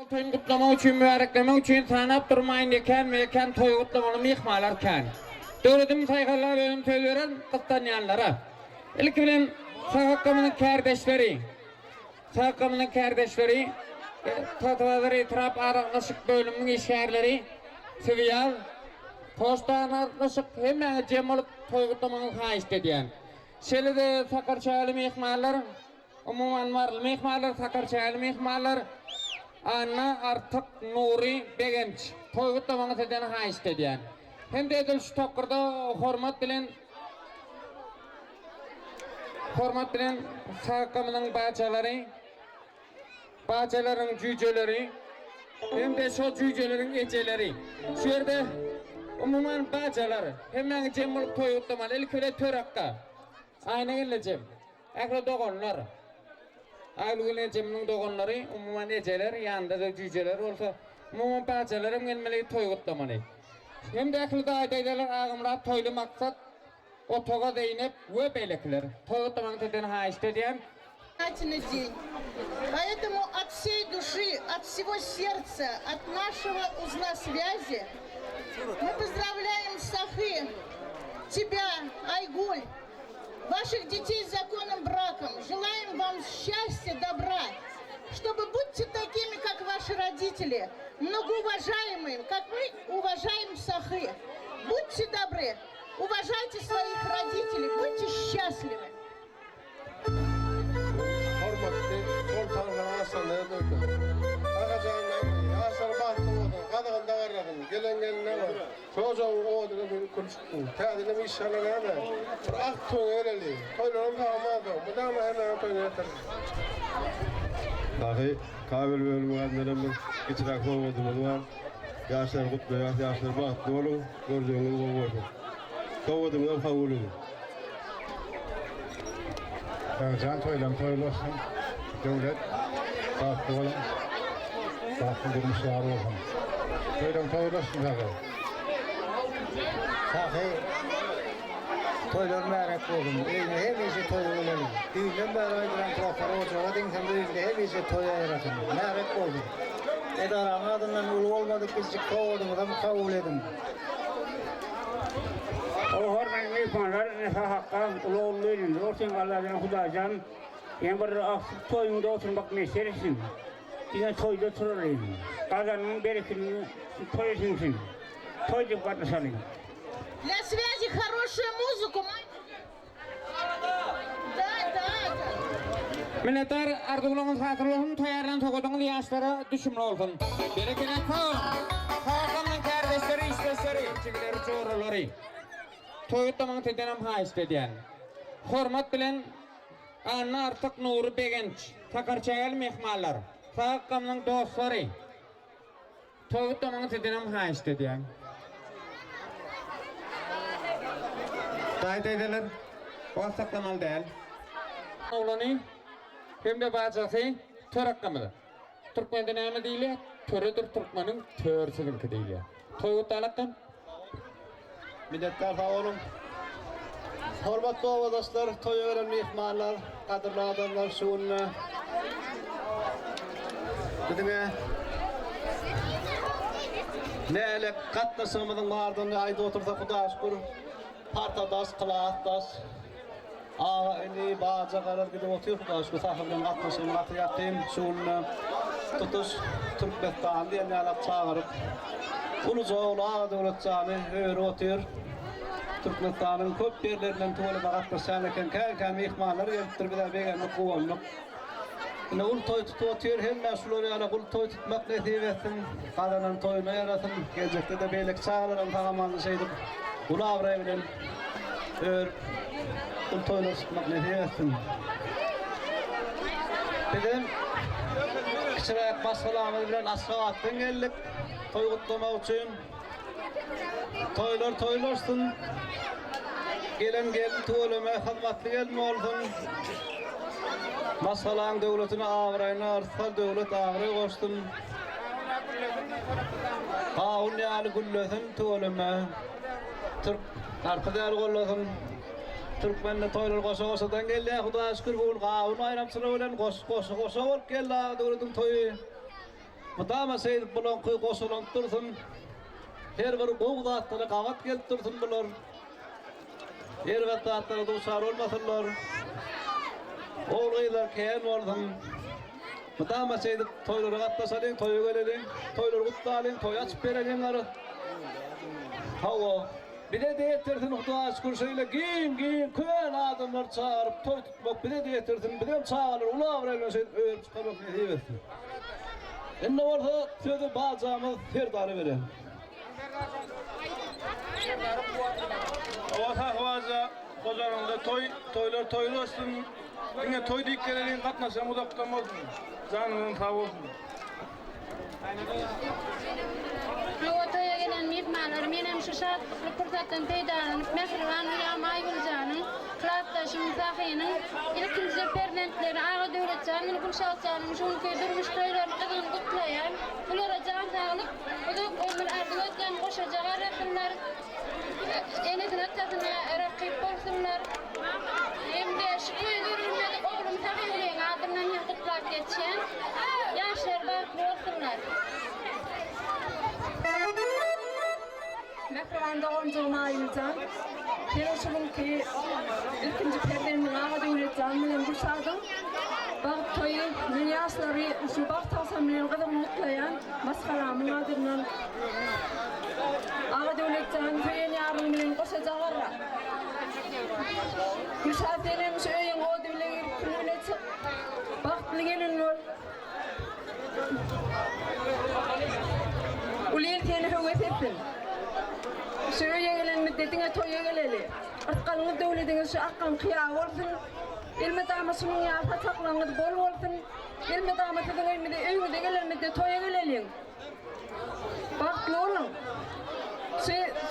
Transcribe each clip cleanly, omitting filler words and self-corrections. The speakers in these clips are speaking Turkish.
Toyun kutlamak üçün, mübareklemek üçün tanap durmayın eken toy kutlamalı mihmalarken. Dövletim saygarlar bölüm söylüyorum kıstanyanlara. İlk bilen Sağakkamının kardeşleri, tatvaları itiraf araklaşık bölümün işgərleri, Siviyal, Toştan araklaşık hemen cem olup toy kutlamanın haist ediyen. Şöyle de Sakarçaylı mihmalar, umuman varlı mihmalar, Sakarçaylı mihmalar, Anna artık Nuri Begenç toy kutlamanı teden haist ediyen. Hem de edil şu tokırda hormat bilen Sağkamının bahçelerin cüceleri, hem de şu cücelerin eceleri. Şu yerde umuman bahçeler, hemen cemil toy kutlamalı, ilk öyle törakka. Aynen geleceğim. Ekle doğanlar. Ailugulun ceminin doğanları, umuman eceler, yanında da cüceler olsa, umuman bahçelerim gelmeli toy kutlamalı. Hem de ekle dağıtaydalar ağımlar toylu maksat, o toga değinip ve beylekler. Toy kutlamanı teden haist ediyen. День. Поэтому от всей души, от всего сердца, от нашего узла связи мы поздравляем Сахы, тебя, Айгуль, ваших детей с законным браком. Желаем вам счастья, добра, чтобы будьте такими, как ваши родители, многоуважаемые, как мы уважаем Сахы. Будьте добры, уважайте своих родителей, будьте счастливы. Sandığı duydum. Ağacağından yaşar bahtı oldu. Kadağında varladın. Gelen geline var. Çocuğun oğlunu bir konuştun. Tadını bir işlerine de. Bir aktun öyleli. Toylarım dağmadı. Bu da mı hemen toyunu yeter. Dahi kabel bölümü annelerinin getirak olmadığımız var. Yaşlar kutlu, yaşlar bahtı olun. Gördüğünüz olmadı. Kovadığımdan favul edin. Can toylu olsun. Devlet bahtı olun. Bahtı durmuşlar olsun. Toylu olsun zaten. Sahi toylar merak oldum. Hemisi toy olalım. Düğünden beri aydıran kulakları ocağa dinsen düğünde hemisi toya yaratın. Merak oldum. Edaranın adından ulu olmadık bizcik kovdum adam kabul edin. O hormat meyfanlar nefa hakka ulu olmayın. Olsun Allah'ın hudacan. Yani bir aksık toyunda oturmak meselesi. Yine toyda oturayım. Kazanın bereketini toyasın. Toyda katlaşalım. Для связи хорошую музыку. Да. Milletler arduğulağın hatırlığın toyarlan toğudağın yaşlara düşümlü olsun. Berekene kal. Sağkamın kardeşleri, isteşleri, çivileri, çoğruları. Toy kutlamanı tedenem haist ediyen. Hormat bilen Anna artık Nuri Begenç, Sakarçayal mihmallar, Sağkamın dostları. Toy kutlamanı tedenem haist ediyen. Dayıt edilir, o saklamalı değil. Oğlanı, hem de bacası, tör hakkımıdır. Türkmen'de neyme değil ya, törüdür Türkmen'in törsülünkü değil ya. Toy kutlamaktan. Milletler sağ olun. Hormatlı ovadaşlar, toy öğren mihmanlar, kadırlı adamlar şuunla. Dedime, ne ele katlaşımızın ardını ayda otursa kuda şükür. Partadaş, kılağıttaş. Ağa eni, bağca karar gidip oturuyor kuda şükür. Sahibden katlaşımı katı yaptığım şuunla. Tutuş, Türkmenistan diye ne alak çağırıp. Uluca oğlu ağa devlet cami, öğre oturuyor. Türkmenistan'ın köp yerlerinden tuvalı bakatlaşan eken kâr mihmanlar geliptir bir de beğenlik kuvallık. Yine ul toy tutu otuyor hem meşhur yana ul toy tutmak nesip etsin. Kazanan toyunu yarasın. Gelecekte de beylek çağırırım tamamen şeydik. Ulu avraya bilen ul toyunu tutmak nesip etsin. Bizim kişiler başkalarımız bilen aşağıdan geldik. Toy kutlamak için. Toylar toylarsın. Gelen tuğulama hizmetli gelme olsun. Masalan devletine ağrayına arsal devlet ağraya koşsun. Kağun yâli güllesin tuğulama. Türk arkadaşlar kollasın. Türkmenle toylar koşa geldi. Huda şükür bugün kağun ayramsına ölen koşa ol geldi devletin toyu. Mutama seyir bulan kuy koşulan dursun. Her bir boğda atları kavat gelip dursun bular. Her bir atları duşar olmasınlar. Oğluylar keyen olsun. Mutama seyir toyları katlasalın, toyu gelelim. Toyları kutlayalım, toy açıp verelim. Hava. Bir de deyetirsin Hudaş kurşuyla giyin kön adamlar çağırıp toy tutmak. Bir de deyetirsin, bir de çağırır. Ula verelmesin, öğür çıkarmak ne diyeversin. Enne orada sözü bağcağımız ferdarı verelim. Oğuzhan Havaza Kozarı'nda toylar toylu olsun. Yine toy dikkelerinin katnaşan uzaktan olsun. Canının sağ olsun. Ortaya gelen mihmanlar benim şu şartlıklı fırsattan peydalanıp mehrivan Hülyam Aygülcan'ın, klastaşım Zahiye'nin, ilkinci perdentleri Ağa Devletcan, Minikul Şalçan'ın şun köy durmuş toylar kızını kutlayan, bunlara can sağlık, uzak ömür artık ötken koşacağı rakımlar, enetin ötesine rakip olsunlar. Hem de şu öldürülmedik oğlum Zahiye'nin adından kutlak geçen, yaşlar baklı olsunlar. Mehrivan doğumcuğum Aygülcan. Ben şunun ki ikinci perdenin Ağa Devletcan bilen kuşadım. Bağ toyu milyasları şu bağ tavsam bilen kadar mutlayan maskaramın adından Ağa Devletcan köyün yarını bilen koşacağırra. Gülşahsenin şu öyün o devlet külüne çık. Baktlı gelin ol. Ulil teni hüvet etsin. Şöyle gelen müddetine toya geleli. Artqalını devletine şu akkam kıya olsun. İlmi damasının yarta çaklanıdı bol olsun. İlmi damasının elmide öyünde gelen müddet toya geleli. Baktlı olun.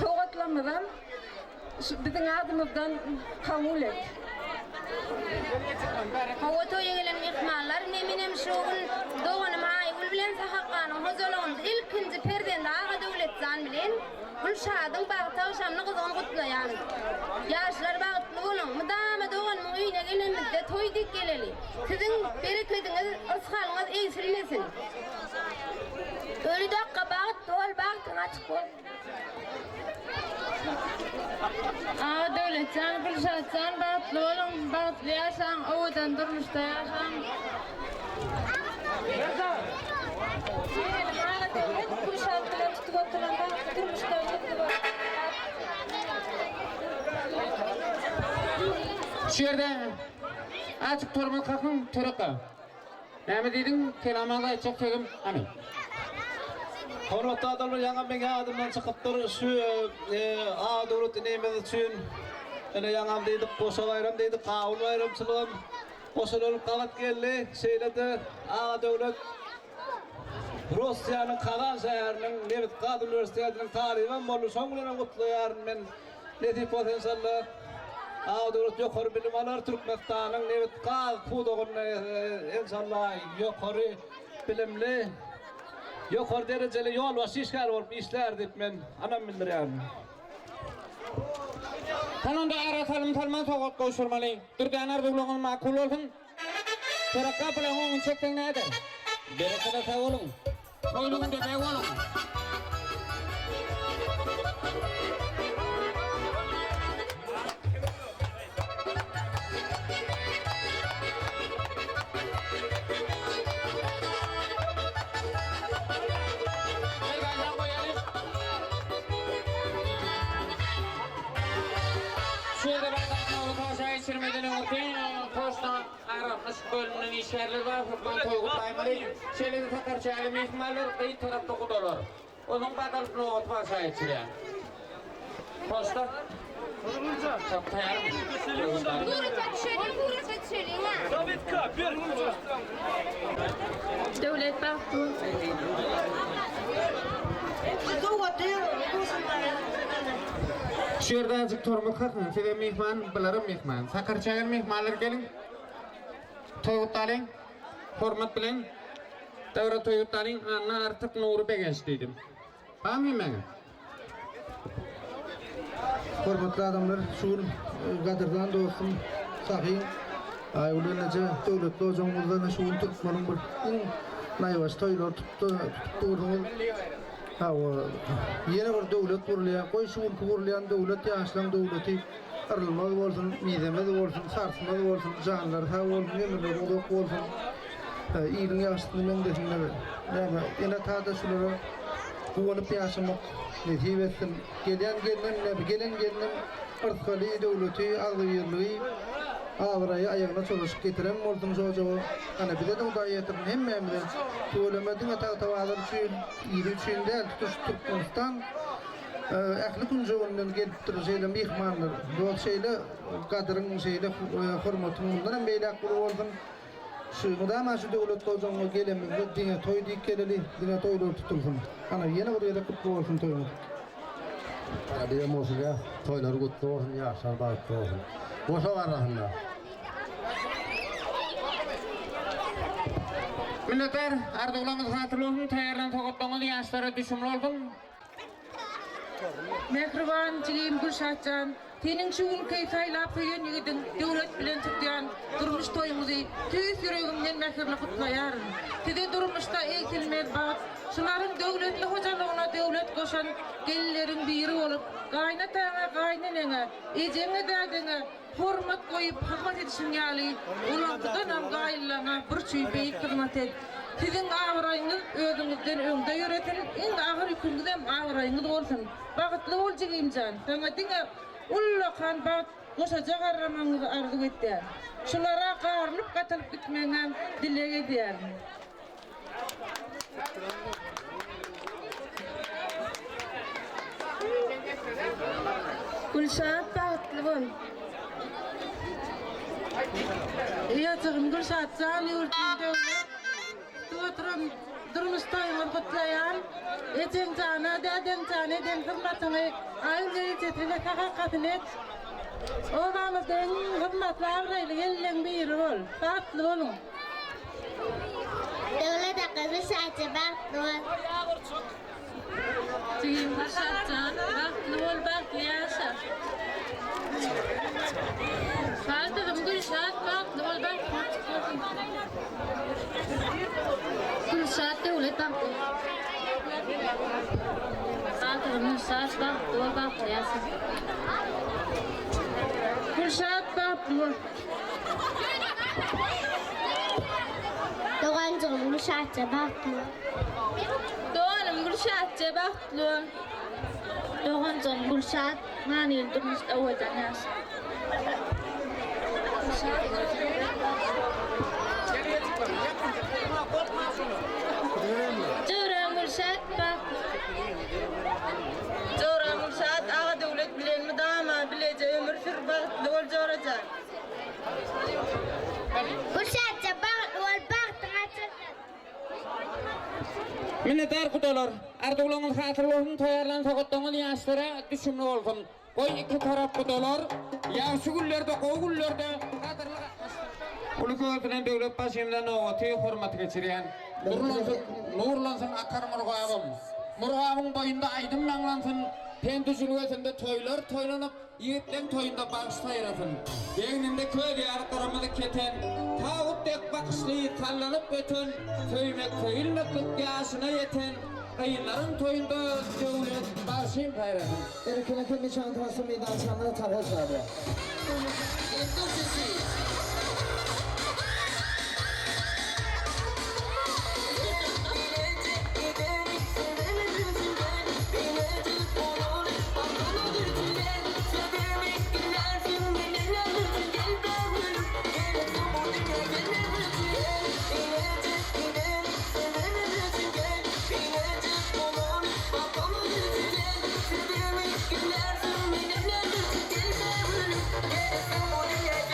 Soğutlamadan bizim adımızdan kabul et. Hava toya gelen mihmanlar neminem şoğun doğanım Aygül bilen sahakkanım hozolağında ilkinci perdende Ağa Devletcan bilen Gülşah'ın bağı tavşamını kızını kutlayan. Yaşlar bağıtlı olun, mıdama doğanımın öyüne gelen müddet toy dik geleli. Sizin bereketiniz, ırskalınız eğsilmesin. Öyle dakika bağıtlı ol, bağıtın açık ol. Ağa Devletcan, Gülşah'can bağıtlı olun, bağıtlı yaşan, oğudan durmuşta yaşan. Ağa Devlet, Gülşah bilen tutup oturan bağıtlı durmuşta yaşan. Şu yerde açık torma kalkın töraka. Näme diýdiň? Kelamada açık sögüm amin. Hormatly adamlar, yaňa meňe adamdan çykypdyr şu Ağa Devlet inemiz üçin. Ene yaňam diýdik, goşa bayram diýdik, gaul bayramçylygym. Goşalar kavat geldi, şeýlede Ağa Devlet Russiýanyň Kazan şäheriniň Levit Gazi Üniversitesiň taryhy bolu şoň bilen gutlaýar men. Neti potensially Ağa Devlet ýokary bilim alar Türkmenistanyň Levit Gazi pudogyny inşallah ýokary bilimli ýokary derejeli ýol başyşgar bolup işler diýip men anam bildirýär. Kanunda aratalım talman soğuk koşurmalı. Durdanar bulunun makul olsun. Terakka bilen onun çekten nedir? Berekete sağ olun. Soyluğun dede olun. Şurada bakın, taşa geçirmeden ötün, poştan aranmış bölümünün işyerleri var, hukman toygu taymali, şelini takar çaylı mihmallar, kıyı tarafta kudalar. Onun bakalım ne ot taşa geçiriyor. Poşta. Çok tayar mı? Devlet baktı. Şu yerde azıcık torma kalkın, size mihman, bilerim mihman. Sakar çayır mihmanlar gelin. Toyuttalın, hormat bilen. Davra toyuttalın, anna artık nuru begeç dedim. Bağmayayım ben. Hormatly adamlar, şuun gadyrdan dostum Sahy Aýgül nece döwletli hocamyzdan şuun Türkmeniň bir Nayvas toylar tuttuğunuz ha o yeni bir devlet kurulaya koy şuur kurulayan devlet yaşlan devleti arılmaz olsun midemez olsun sarsmaz olsun canlar ha olsun emirler olsun iyiliğin yaşlılığının desinler yani yine tada şulara kuvalıp yaşamak netice etsin gelen artkali devleti ağırlığı ağırayı ayağına çalışıp getiren oldum çocuğu hani bir de udaya yetirin hem de söylemedin tavadır iyiliği için değil tutuştuktan ahli kuncuğundan gelip şeyle mihmanlar bu şeyle kadırın şeyle hürmetin bundan beylak kuru oldum şu mudama şu devlet kocaman gelemizde dine toy dik geleli dine toylar tutulsun hani yeni bir yere kutlu olsun toylar Hadi musuya toylar kutlu olsun ya şarbat olsun. Boşa var rahında. Milletler, arduğulamız hatırlı olsun, tayarlan toqattoğuz yaşlara düşümlü olsun. Mehriban Cigim Gülşatcan, tenin şuun keyfaylap söygen yigidin devlet bilen tutyan durmuş toyumuzu tüys yüreğimden mehirli kutlayarım. Tide durmuşta ekilmez bağıt, şunların devletli hocalığına devlet koşan gellerin biri olup, gaynatana gaynanana, ecene dadana, hormat koyup hizmet edişin yali, ulantıdan am gaylana bir çüy beyit hizmet et. Sizin ağırayınız özünüzden öňde ýöretin, en ağır yüküňizden ağırayınız bolsun. Bagıtly bol Jigimjan. Taňa diňe ullakan bat goşaja garramaňyzy arzu etdi. Şulara garlyp gatylyp gitmeňe dilek edýär. Gülşat bagıtly bol. Ýa-çygym Gülşat jan ýurtynda oturup durmuştayım kutlayan eden cana deden cana eden hizmetini ayrıca tetrine hakikaten et obamızdan hizmetlerle gelen bir rol farklı olun Devlet akıllı saati baklı ol. Cigim Gülşatcan baklı ol baklı yaşar Farklı Gülşat baklı ol baklı Gülşat devlet baklı Farklı Gülşat baklı ol baklı yaşar Gülşat baklı ol Doğancığım Gülşatça baklı. Doğanım Gülşatça baklı ol Doğancığım Gülşat mani durmuşta ovadan yaşar. Cöwren Gülşat baklı Cöwren Gülşat ağa devlet bilen mi dama bilece ömür sür baklı ol Cöwrencan Gülşatça baklı ol baktıma çıkın. Minnettar kudalar, arduğulamız hatırlı olsun, tayarlan toqattoğuz yaşlara düşümlü olsun. Koy iki taraf kudalar, yaşlı güllerde, koy güllerde hatırlı Ulu kötünen devlet başımdan ovati hürmet geçiriyen Nurlansın akar murgağım Murgağımın boyunda aydın nanglansın Pentüsülügesinde toylanıp yiğitlen toyunda bağıştayırasın Beğeninde köy diyarı kuramalı keten Tağut dek bakışlıyı tallanıp ötün Köymek köyülmek kıtyasına yeten Kayınların toyunda devlet bağışayım kayrasın Erkene kendi çantası meydan çanına tarhaz abi Gel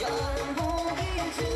Yarın bu gece